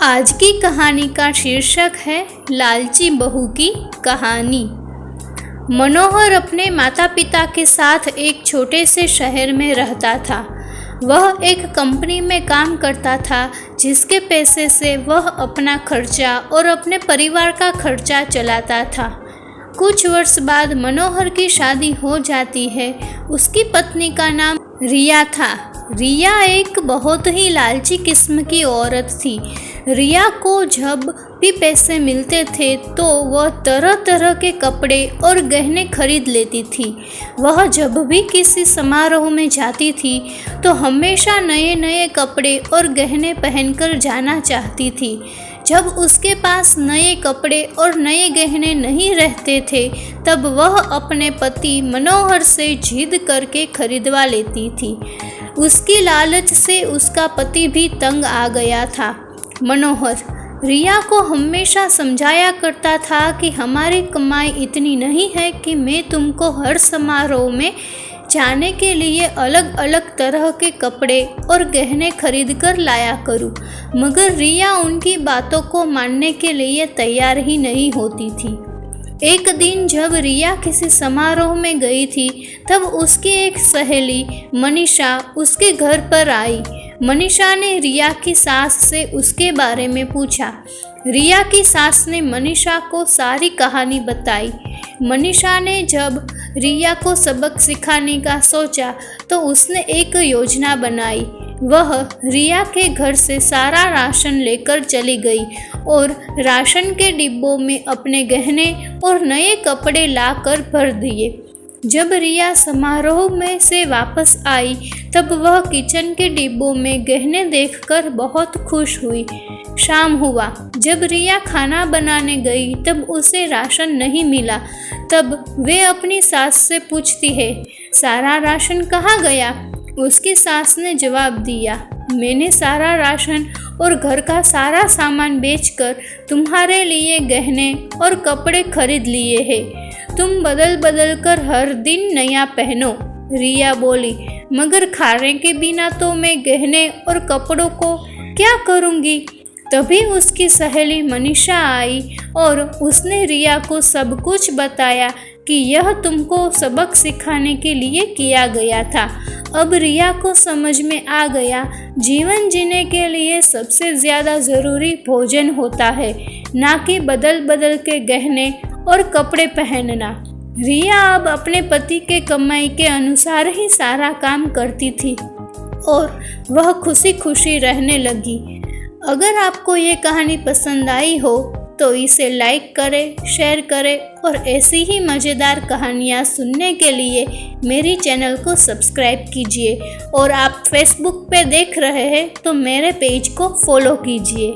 आज की कहानी का शीर्षक है लालची बहू की कहानी। मनोहर अपने माता पिता के साथ एक छोटे से शहर में रहता था। वह एक कंपनी में काम करता था जिसके पैसे से वह अपना खर्चा और अपने परिवार का खर्चा चलाता था। कुछ वर्ष बाद मनोहर की शादी हो जाती है। उसकी पत्नी का नाम रिया था। रिया एक बहुत ही लालची किस्म की औरत थी। रिया को जब भी पैसे मिलते थे तो वह तरह तरह के कपड़े और गहने खरीद लेती थी। वह जब भी किसी समारोह में जाती थी तो हमेशा नए नए कपड़े और गहने पहनकर जाना चाहती थी। जब उसके पास नए कपड़े और नए गहने नहीं रहते थे तब वह अपने पति मनोहर से जिद करके खरीदवा लेती थी। उसकी लालच से उसका पति भी तंग आ गया था। मनोहर रिया को हमेशा समझाया करता था कि हमारी कमाई इतनी नहीं है कि मैं तुमको हर समारोह में जाने के लिए अलग अलग तरह के कपड़े और गहने खरीद कर लाया करूं। मगर रिया उनकी बातों को मानने के लिए तैयार ही नहीं होती थी। एक दिन जब रिया किसी समारोह में गई थी तब उसकी एक सहेली मनीषा उसके घर पर आई। मनीषा ने रिया की सास से उसके बारे में पूछा। रिया की सास ने मनीषा को सारी कहानी बताई। मनीषा ने जब रिया को सबक सिखाने का सोचा तो उसने एक योजना बनाई। वह रिया के घर से सारा राशन लेकर चली गई और राशन के डिब्बों में अपने गहने और नए कपड़े लाकर भर दिए। जब रिया समारोह में से वापस आई तब वह किचन के डिब्बों में गहने देखकर बहुत खुश हुई। शाम हुआ। जब रिया खाना बनाने गई तब उसे राशन नहीं मिला। तब वे अपनी सास से पूछती है, सारा राशन कहाँ गया? उसकी सास ने जवाब दिया, मैंने सारा राशन और घर का सारा सामान बेचकर तुम्हारे लिए गहने और कपड़े खरीद लिए हैं। तुम बदल बदल कर हर दिन नया पहनो। रिया बोली, मगर खाने के बिना तो मैं गहने और कपड़ों को क्या करूँगी? तभी उसकी सहेली मनीषा आई और उसने रिया को सब कुछ बताया कि यह तुमको सबक सिखाने के लिए किया गया था। अब रिया को समझ में आ गया, जीवन जीने के लिए सबसे ज़्यादा ज़रूरी भोजन होता है, ना कि बदल बदल के गहने और कपड़े पहनना। रिया अब अपने पति के कमाई के अनुसार ही सारा काम करती थी और वह खुशी खुशी रहने लगी। अगर आपको ये कहानी पसंद आई हो तो इसे लाइक करें, शेयर करें और ऐसी ही मज़ेदार कहानियाँ सुनने के लिए मेरी चैनल को सब्सक्राइब कीजिए। और आप फेसबुक पे देख रहे हैं तो मेरे पेज को फॉलो कीजिए।